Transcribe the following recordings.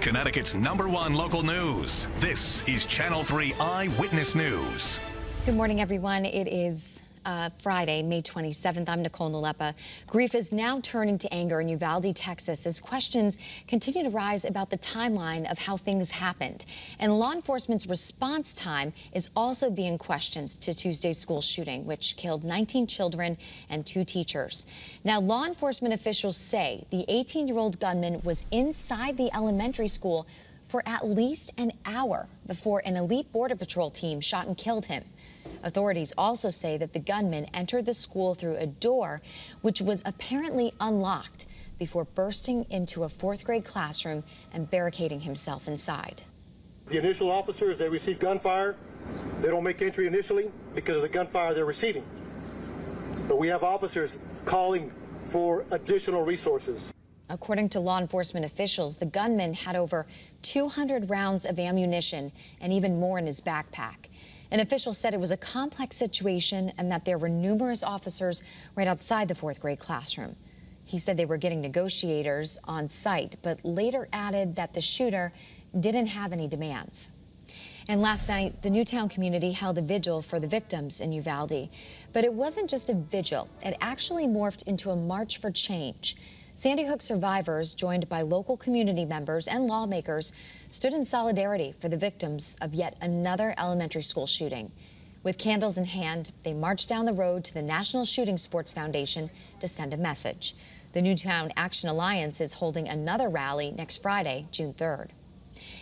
Connecticut's #1 local news. This is Channel 3 Eyewitness News. Good morning, everyone. It is Friday, May 27th. I'm Nicole Nalepa. Grief is now turning to anger in Uvalde, Texas, as questions continue to rise about the timeline of how things happened. And law enforcement's response time is also being questioned to Tuesday's school shooting, which killed 19 children and 2 teachers. Now, law enforcement officials say the 18-year-old gunman was inside the elementary school for at least an hour before an elite Border Patrol team shot and killed him. Authorities also say that the gunman entered the school through a door which was apparently unlocked before bursting into a 4th grade classroom and barricading himself inside. The initial officers, they receive gunfire. They don't make entry initially because of the gunfire they're receiving. But we have officers calling for additional resources. According to law enforcement officials, the gunman had over 200 rounds of ammunition and even more in his backpack. An official said it was a complex situation and that there were numerous officers right outside the 4th grade classroom. He said they were getting negotiators on site, but later added that the shooter didn't have any demands. And last night, the Newtown community held a vigil for the victims in Uvalde. But it wasn't just a vigil. It actually morphed into a march for change. Sandy Hook survivors, joined by local community members and lawmakers, stood in solidarity for the victims of yet another elementary school shooting. With candles in hand, they marched down the road to the National Shooting Sports Foundation to send a message. The Newtown Action Alliance is holding another rally next Friday, June 3rd.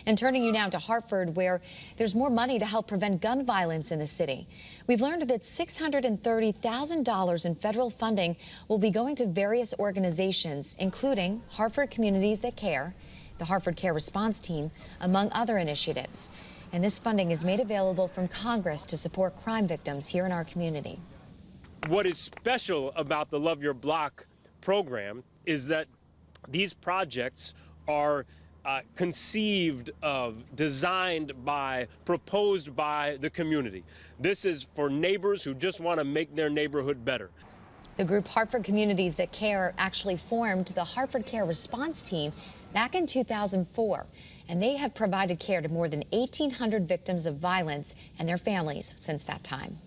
And turning you now to Hartford, where there's more money to help prevent gun violence in the city. We've learned that $630,000 in federal funding will be going to various organizations, including Hartford Communities That Care, the Hartford Care Response Team, among other initiatives. And this funding is made available from Congress to support crime victims here in our community. What is special about the Love Your Block program is that these projects are conceived of, designed by, proposed by the community. This is for neighbors who just want to make their neighborhood better. The group Hartford Communities That Care actually formed the Hartford Care Response Team back in 2004, and they have provided care to more than 1,800 victims of violence and their families since that time.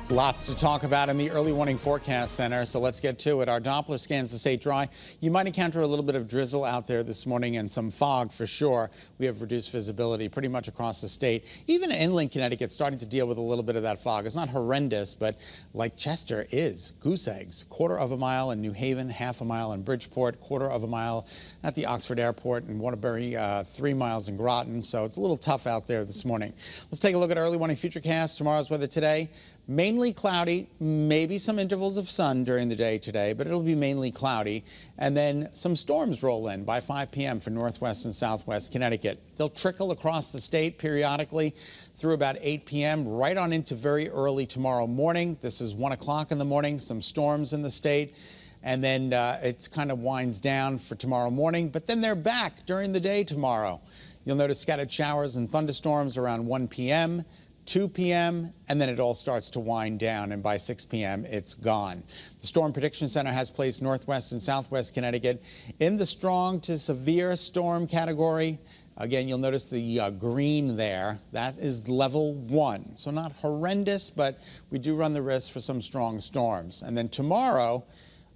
Lots to talk about in the early warning forecast center, so let's get to it. Our Doppler scans to stay dry. You might encounter a little bit of drizzle out there this morning and some fog for sure. We have reduced visibility pretty much across the state. Even inland Connecticut starting to deal with a little bit of that fog. It's not horrendous, but like Chester is. Goose eggs, 1/4 mile in New Haven, 1/2 mile in Bridgeport, 1/4 mile at the Oxford Airport, and Waterbury, 3 miles in Groton. So it's a little tough out there this morning. Let's take a look at early warning futurecast. Tomorrow's weather today. Mainly cloudy, maybe some intervals of sun during the day today, but it'll be mainly cloudy. And then some storms roll in by 5 p.m. for northwest and southwest Connecticut. They'll trickle across the state periodically through about 8 p.m. right on into very early tomorrow morning. This is 1 o'clock in the morning, some storms in the state. And then it kind of winds down for tomorrow morning, but then they're back during the day tomorrow. You'll notice scattered showers and thunderstorms around 1 p.m., 2 p.m., and then it all starts to wind down, and by 6 p.m. it's gone. The Storm Prediction Center has placed northwest and southwest Connecticut in the strong to severe storm category. Again, you'll notice the green there. That is level 1. So not horrendous, but we do run the risk for some strong storms. And then tomorrow,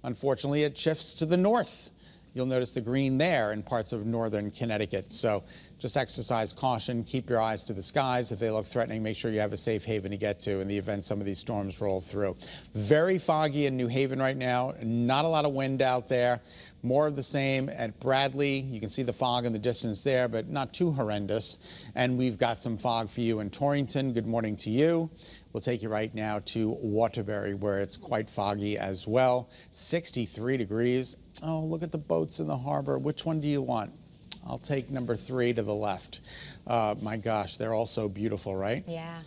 unfortunately, it shifts to the north. You'll notice the green there in parts of northern Connecticut. So just exercise caution. Keep your eyes to the skies. If they look threatening, make sure you have a safe haven to get to in the event some of these storms roll through. Very foggy in New Haven right now. Not a lot of wind out there. More of the same at Bradley. You can see the fog in the distance there, but not too horrendous. And we've got some fog for you in Torrington. Good morning to you. We'll take you right now to Waterbury, where it's quite foggy as well. 63 degrees. Oh, look at the boats in the harbor. Which one do you want? I'll take number 3 to the left. My gosh, they're all so beautiful, right? Yeah.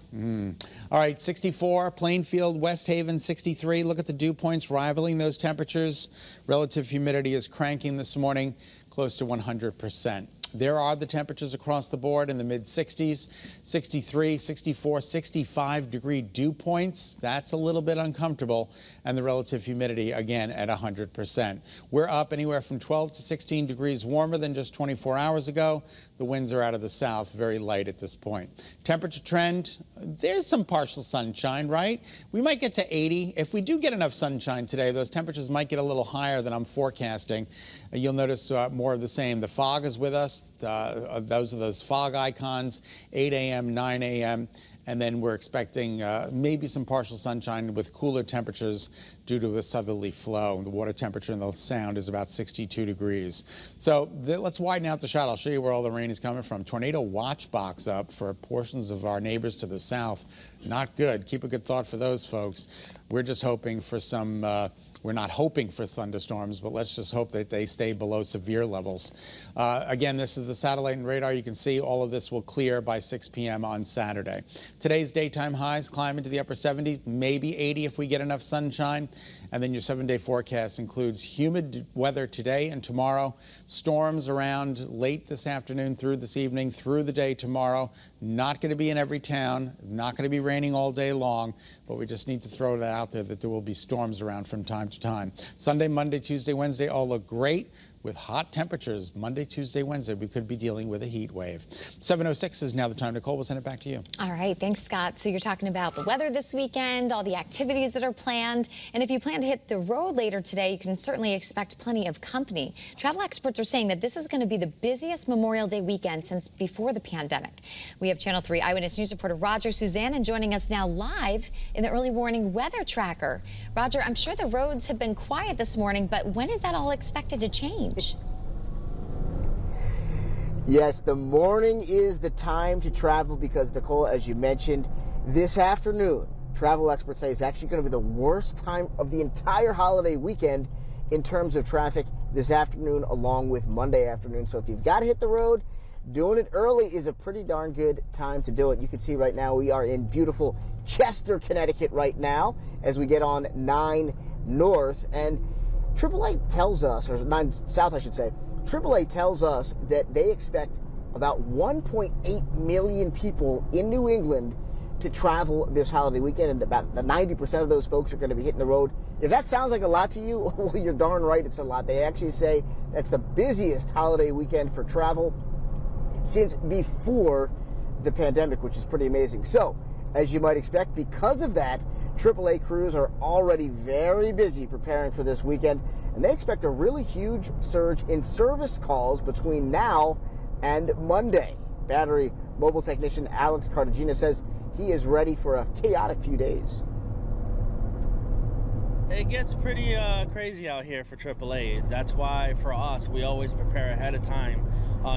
All right, 64, Plainfield, West Haven, 63. Look at the dew points rivaling those temperatures. Relative humidity is cranking this morning, close to 100%. There are the temperatures across the board in the mid-60s, 63, 64, 65-degree dew points. That's a little bit uncomfortable. And the relative humidity, again, at 100%. We're up anywhere from 12 to 16 degrees warmer than just 24 hours ago. The winds are out of the south, very light at this point. Temperature trend, there's some partial sunshine, right? We might get to 80. If we do get enough sunshine today, those temperatures might get a little higher than I'm forecasting. You'll notice more of the same. The fog is with us. Those are those fog icons, 8 a.m., 9 a.m. And then we're expecting maybe some partial sunshine with cooler temperatures due to a southerly flow. The water temperature in the sound is about 62 degrees. So let's widen out the shot. I'll show you where all the rain is coming from. Tornado watch box up for portions of our neighbors to the south. Not good. Keep a good thought for those folks. We're just hoping for some, we're not hoping for thunderstorms, but let's just hope that they stay below severe levels. Again, this is the satellite and radar. You can see all of this will clear by 6 p.m. on Saturday. Today's daytime highs climb into the upper 70s, maybe 80 if we get enough sunshine. And then your 7-day forecast includes humid weather today and tomorrow, storms around late this afternoon through this evening, through the day tomorrow. Not going to be in every town, not going to be raining all day long, but we just need to throw that out there that there will be storms around from time to time. Sunday, Monday, Tuesday, Wednesday all look great with hot temperatures. Monday, Tuesday, Wednesday, we could be dealing with a heat wave. 7:06 is now the time. Nicole, we'll send it back to you. All right. Thanks, Scott. So you're talking about the weather this weekend, all the activities that are planned. And if you plan to hit the road later today, you can certainly expect plenty of company. Travel experts are saying that this is going to be the busiest Memorial Day weekend since before the pandemic. We have Channel 3 Eyewitness News reporter Roger Suzanne joining us now live in the early warning weather tracker. Roger, I'm sure the roads have been quiet this morning, but when is that all expected to change? Yes, the morning is the time to travel because, Nicole, as you mentioned, this afternoon, travel experts say is actually going to be the worst time of the entire holiday weekend in terms of traffic this afternoon along with Monday afternoon. So if you've got to hit the road, doing it early is a pretty darn good time to do it. You can see right now we are in beautiful Chester, Connecticut right now as we get on 9 North. And AAA tells us, or 9 South I should say, AAA tells us that they expect about 1.8 million people in New England to travel this holiday weekend, and about 90% of those folks are going to be hitting the road. If that sounds like a lot to you, well, you're darn right it's a lot. They actually say that's the busiest holiday weekend for travel since before the pandemic, which is pretty amazing. So, as you might expect, because of that, AAA crews are already very busy preparing for this weekend, and they expect a really huge surge in service calls between now and Monday. Battery mobile technician Alex Cartagena says he is ready for a chaotic few days. It gets pretty crazy out here for AAA. That's why, for us, we always prepare ahead of time,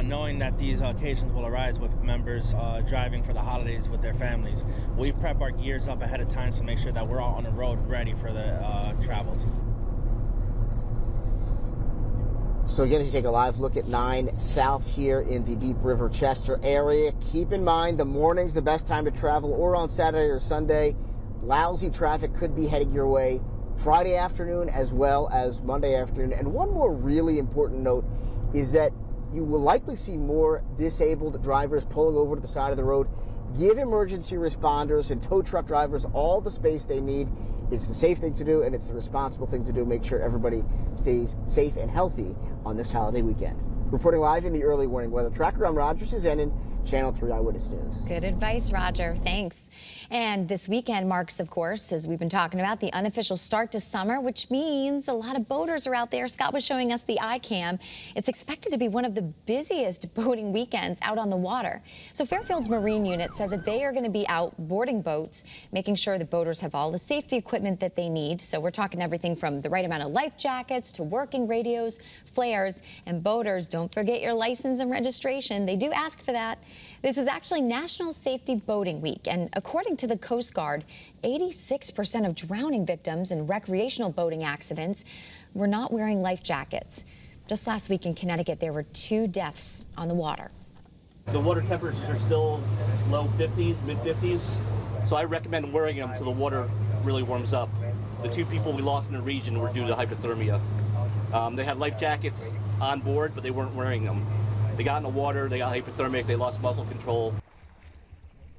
knowing that these occasions will arise with members driving for the holidays with their families. We prep our gears up ahead of time to make sure that we're all on the road ready for the travels. So again, as you take a live look at 9 South here in the Deep River Chester area, keep in mind the morning's the best time to travel, or on Saturday or Sunday. Lousy traffic could be heading your way Friday afternoon as well as Monday afternoon. And one more really important note is that you will likely see more disabled drivers pulling over to the side of the road. Give emergency responders and tow truck drivers all the space they need. It's the safe thing to do, and it's the responsible thing to do. Make sure everybody stays safe and healthy on this holiday weekend. Reporting live in the early warning weather tracker, I'm Roger Suzanne, Channel 3 Eyewitness News. Good advice, Roger. Thanks. And this weekend marks, of course, as we've been talking about, the unofficial start to summer, which means a lot of boaters are out there. Scott was showing us the iCam. It's expected to be one of the busiest boating weekends out on the water. So Fairfield's Marine Unit says that they are going to be out boarding boats, making sure that boaters have all the safety equipment that they need. So we're talking everything from the right amount of life jackets to working radios, flares, and boaters, don't forget your license and registration. They do ask for that. This is actually National Safety Boating Week, and according to the Coast Guard, 86% of drowning victims in recreational boating accidents were not wearing life jackets. Just last week in Connecticut, there were 2 deaths on the water. The water temperatures are still low 50s, mid 50s, so I recommend wearing them until the water really warms up. The 2 people we lost in the region were due to hypothermia. They had life jackets on board, but they weren't wearing them. They got in the water, they got hypothermic, they lost muscle control.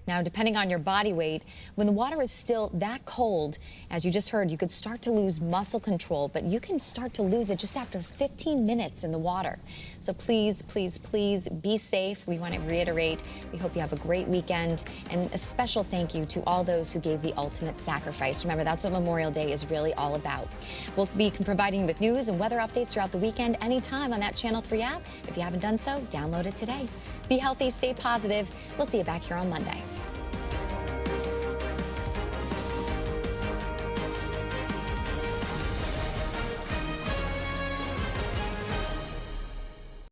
Now, depending on your body weight, when the water is still that cold, as you just heard, you could start to lose muscle control, but you can start to lose it just after 15 minutes in the water. So please, please, please be safe. We want to reiterate, we hope you have a great weekend, and a special thank you to all those who gave the ultimate sacrifice. Remember, that's what Memorial Day is really all about. We'll be providing you with news and weather updates throughout the weekend anytime on that Channel 3 app. If you haven't done so, download it today. Be healthy, stay positive. We'll see you back here on Monday.